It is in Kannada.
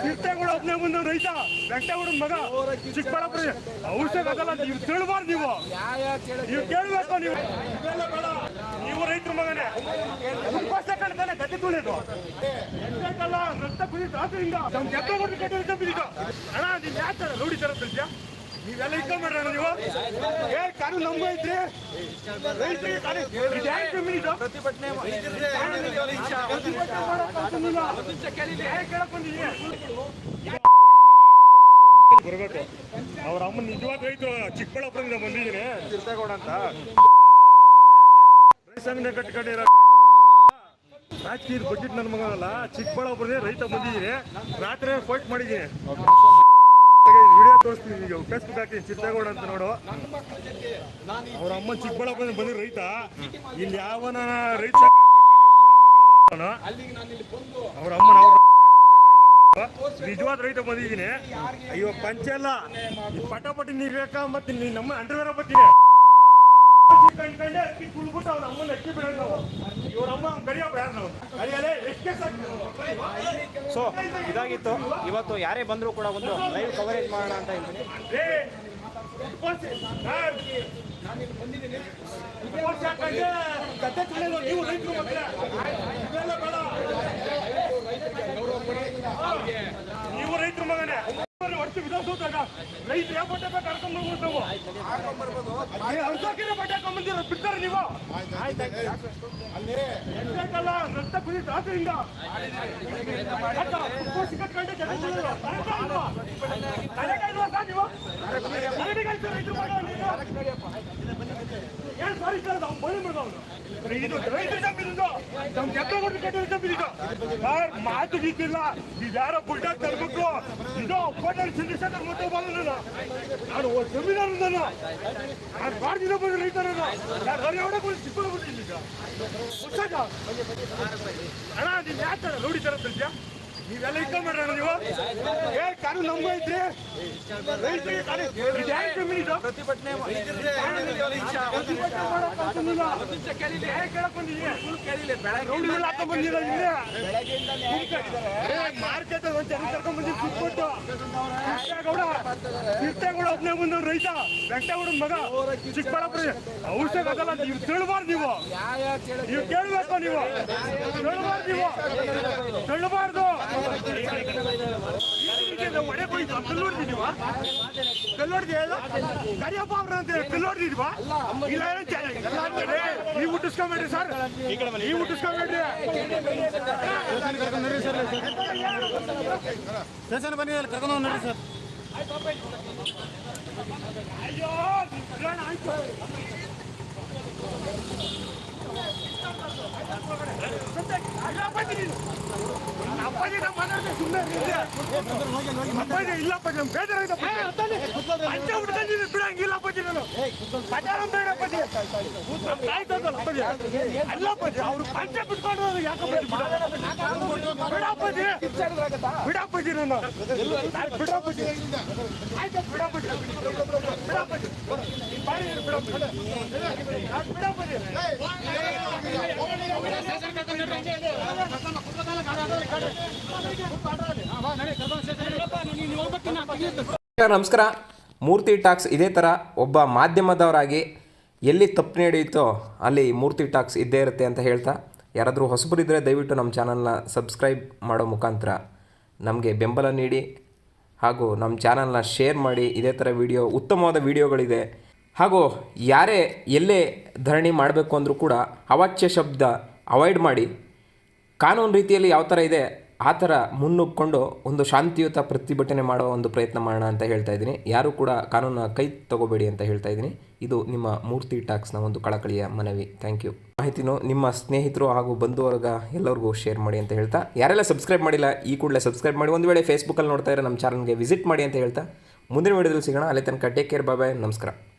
ತೀರ್ಥೇಗೌಡ ಒಬ್ಬನೇ ಬಂದ ರೈತ ವೆಂಕಟೇಗೌಡ ಮಗ ಚಿಕ್ಕಬಳ್ಳಾಪುರ ಔಷಧ ಆಗಲ್ಲ. ನೀವು ಕೇಳಬಾರ್ದು, ನೀವು ಕೇಳಬೇಕು. ನೀವು ರೈತರ ಮಗನೇ ಕಾಣ್ತಾನೆ ಗದ್ದೆ ತುಳಿಯೋದು ರಕ್ತ ಕುದಿತು ಆದ್ರಿಂದ ನಮ್ಮ ಕೆಟ್ಟೋಗ್ಬಿಟ್ಟು ಕಟ್ಟಿದ ಬಿದ್ದಿದ್ದು ಅಣ್ಣ. ನೀನ್ ಯಾಕೆ ರೌಡಿ ತರ ಬಿಡ್ತೀಯ? ನೀವೆಲ್ಲ ಇಟ್ಕೊಂಡ್ಬೇಡ್ರಿ ಅಣ್ಣ. ನೀವು ಕಾನೂನು ನಮ್ಗೂ ಐತ್ರಿ, ರೈತರಿಗೆ ಪ್ರತಿಭಟನೆ ಕೇಳಕ್ ಬಂದಿದ್ದೀನಿ. ಬರ್ಬೇಕು. ಅವ್ರ ಅಮ್ಮ ನಿಜವಾದ ರೈತರು ಚಿಕ್ಕಬಳ್ಳಾಪುರದಿಂದ ಬಂದಿದ್ದೀನಿ, ತೀರ್ಥೇಗೌಡ ಅಂತ. ಸಂಘ ಕಟ್ಕೊಂಡಿರೋ ರಾಜಕೀಯ ಬಜೆಟ್ ನನ್ನ ಮಗನಲ್ಲ, ಚಿಕ್ಕಬಳ್ಳಾಪುರದೇ ರೈತ ಬಂದಿದ್ದೀನಿ. ರಾತ್ರಿ ಫೈಟ್ ಮಾಡಿದ್ದೀನಿ, ವಿಡಿಯೋ ತೋರಿಸ್ತೀನಿ, ಈಗ ಫೇಸ್ಬುಕ್ ಹಾಕ್ತೀನಿ. ತೀರ್ಥೇಗೌಡ ಅಂತ ನೋಡು. ಅವ್ರ ಅಮ್ಮ ಚಿಕ್ಕಬಳ್ಳಾಪುರದಿಂದ ಬಂದಿರೋ ರೈತ. ಇಲ್ಲಿ ಯಾವನ ರೈತ ಅವ್ರ ಅಮ್ಮನ ನಿಜವಾದ ರೈತ ಬಂದಿದ್ದೀನಿ. ಇವಾಗ ಪಂಚ ಎಲ್ಲ ಪಟಾಪಟಿ ನೀರ್ಬೇಕ ಮತ್ತೆ ನಮ್ಮ ಅಂಡರ್ವೇರ ಬರ್ತೀನಿ. ಸೊ ಇದಾಗಿತ್ತು. ಇವತ್ತು ಯಾರೇ ಬಂದರೂ ಕೂಡ ಒಂದು ಲೈವ್ ಕವರೇಜ್ ಮಾಡೋಣ ಅಂತ ಹೇಳ್ತೀನಿ. ನೀವು ರೈತರ ಮಗನೇ ವಿಧಾನಸೌಧದಾಗ ರೈತರು ಯಾವ ಬಟ್ಟೆ ಬೇಕು ಕರ್ಕೊಂಡ್ಬರ್ಬೋದು. ಬಟ್ಟೆ ಹಾಕೊಂಡ್ಬಂದಿರೋ ಬಿಡ್ತಾರೆ ನೀವು. ಅಲ್ಲ ರಕ್ತ ಕುದಿತು ಆದ್ರಿಂದ ಏನ್ ಸಾರಿ ಸರ್ ನಾವು ಬಳಿ ಮಾಡ್ದವನು ಇದು ರೈತರ ಜಮೀನು ನಮ್ ಕೆಟ್ಟೋಗ್ಬಿಟ್ಟು ಕಟ್ಟಿದ ಜಮೀನು ಮಾತು ರೀತಿಲ್ಲ. ಇದು ಯಾರೋ ಬುಡ್ಡಾಗ ತರಬೇಕು. ಇದು ಕೋಟಲ್ ಚಂದ್ರಶೇಖರ್ ಮತ್ತೆ ಬಂದ ನಾನು ಜಮೀನಾರು ನಾನು ಬಾರ್ದಿನ ಬಂದು ರೈತರ ಚಿಕ್ಕಬಿಟ್ಟಿಲ್ಲ ಅಣ್ಣ. ನೀನ್ ಯಾಕೆ ರೌಡಿ ತರ ಬಿಡ್ತೀಯ? ನೀವೆಲ್ಲ ಇಟ್ಕೊಂಡ್ಬೇಡ್ರಿ ಅಣ್ಣ. ನೀವು ಕಾನೂನು ನಮ್ಗೂ ಐತ್ರಿ, ರೈತರಿಗೆ ಪ್ರತಿಭಟನೆ ಕೇಳಕ್ ಬಂದಿದ್ದೀನಿ. ಹಾಕೊಂಡ್ ಬಂದಿಲ್ಲ ಮಾರ್ಕೆಟ್ ಕರ್ಕೊಂಡ್ ಬಂದಿದ್ದು ಕೂತ್ಕೊಟ್ಟು. ತೀರ್ಥೇಗೌಡ ಒಬ್ಬನೇ ಬಂದ ರೈತ ವೆಂಕಟೇಗೌಡ ಮಗ ಚಿಕ್ಕಬಳ್ಳಾಪುರ ಔಷಧ ಆಗಲ್ಲ. ನೀವು ಕೇಳಬಾರ್ದು, ನೀವು ಕೇಳಬೇಕು. ನೀವು ಕೇಳಬಾರ್ದು. ಕರಿಯಪ್ಪ ಅವ್ರ ಅಂತ ಕಲ್ಲೋಡ್ದಿದ್ವಾ? ಇಲ್ಲ ನೀವು ಹುಟ್ಟಿಸ್ಕೊಂಬೇಡ್ರಿ ಸರ್, ನೀವು ಹುಟ್ಟಿಸ್ಕೊಂಬೇಡ್ರಿ. ಸ್ಟೇಷನ್ ಬನ್ನಿ, ಕರ್ಕೊಂಡು ನೋಡ್ರಿ ಸರ್. ಅಯ್ಯೋ ಅಪ್ಪಾಜಿ ನಮ್ಮ ಮನೆ ಸುಮ್ಮನೆ ಅಪ್ಪಾಜಿ ಇಲ್ಲಪ್ಪ, ನಮ್ ಬೇಜಾರಾಯ್ತಪ್ಪ. ಪಂಚೆ ಹುಡ್ಕೊಂಡಿದ್ದೀನಿ ಬಿಡಂಗಿಲ್ಲ ಅಪ್ಪಾಜಿ. ನಾನು ಪಚಾರ ಬೇಡ ಅಪ್ಪಾಜಿ, ಆಯ್ತಲ್ಲ ಅಪ್ಪಾಜಿ. ಅಲ್ಲಪ್ಪಾಜಿ ಅವ್ರು ಪಂಚೆ ಬಿಟ್ಕೊಂಡು ಯಾಕಪ್ಪಾಜಿ ಬಿಡಪ್ಪಾಜಿ, ಬಿಡಪ್ಪಾಜಿ. ನಾನು ಬಿಡಪ್ಪಾಜಿ, ಆಯ್ತು ಬಿಡಪ್ಪಾಜಿ, ಬಿಡಪ್ಪಾಜಿ, ಬಿಡಪ್ಪಾಜಿ. ನಮಸ್ಕಾರ. ಮೂರ್ತಿ ಟಾಕ್ಸ್ ಇದೇ ಥರ ಒಬ್ಬ ಮಾಧ್ಯಮದವರಾಗಿ ಎಲ್ಲಿ ತಪ್ಪು ನಡೆಯುತ್ತೋ ಅಲ್ಲಿ ಮೂರ್ತಿ ಟಾಕ್ಸ್ ಇದ್ದೇ ಇರುತ್ತೆ ಅಂತ ಹೇಳ್ತಾ, ಯಾರಾದರೂ ಹೊಸಬರಿದ್ದರೆ ದಯವಿಟ್ಟು ನಮ್ಮ ಚಾನಲ್ನ ಸಬ್ಸ್ಕ್ರೈಬ್ ಮಾಡೋ ಮುಖಾಂತರ ನಮಗೆ ಬೆಂಬಲ ನೀಡಿ, ಹಾಗೂ ನಮ್ಮ ಚಾನಲ್ನ ಶೇರ್ ಮಾಡಿ. ಇದೇ ಥರ ಉತ್ತಮವಾದ ವಿಡಿಯೋಗಳಿದೆ. ಹಾಗೂ ಯಾರೇ ಎಲ್ಲೇ ಧರಣಿ ಮಾಡಬೇಕು ಅಂದರೂ ಕೂಡ ಅವಾಚ್ಯ ಶಬ್ದ ಅವಾಯ್ಡ್ ಮಾಡಿ, ಕಾನೂನು ರೀತಿಯಲ್ಲಿ ಯಾವ ಥರ ಇದೆ ಆ ಥರ ಮುನ್ನುಗ್ಕೊಂಡು ಒಂದು ಶಾಂತಿಯುತ ಪ್ರತಿಭಟನೆ ಮಾಡೋ ಒಂದು ಪ್ರಯತ್ನ ಮಾಡೋಣ ಅಂತ ಹೇಳ್ತಾ ಇದ್ದೀನಿ. ಯಾರೂ ಕೂಡ ಕಾನೂನ ಕೈ ತಗೋಬೇಡಿ ಅಂತ ಹೇಳ್ತಾ ಇದ್ದೀನಿ. ಇದು ನಿಮ್ಮ ಮೂರ್ತಿ ಟಾಕ್ಸ್ನ ಒಂದು ಕಳಕಳಿಯ ಮನವಿ. Thank you. ಮಾಹಿತಿನೂ ನಿಮ್ಮ ಸ್ನೇಹಿತರು ಹಾಗೂ ಬಂಧುವರ್ಗ ಎಲ್ಲರಿಗೂ ಶೇರ್ ಮಾಡಿ ಅಂತ ಹೇಳ್ತಾ, ಯಾರೆಲ್ಲ ಸಬ್ಸ್ಕ್ರೈಬ್ ಮಾಡಿಲ್ಲ ಈ ಕೂಡಲೇ ಸಬ್ಸ್ಕ್ರೈಬ್ ಮಾಡಿ. ಒಂದು ವೇಳೆ ಫೇಸ್ಬುಕ್ಕಲ್ಲಿ ನೋಡ್ತಾ ಇರೋ ನಮ್ಮ ಚಾನಲ್ಗೆ ವಿಸಿಟ್ ಮಾಡಿ ಅಂತ ಹೇಳ್ತಾ, ಮುಂದಿನ ವಿಡಿಯೋದಲ್ಲಿ ಸಿಗೋಣ. ಅಲ್ಲಿ ತನಕ ಟೇಕ್ ಕೇರ್, ಬಾಯ್ ಬಾಯ್, ನಮಸ್ಕಾರ.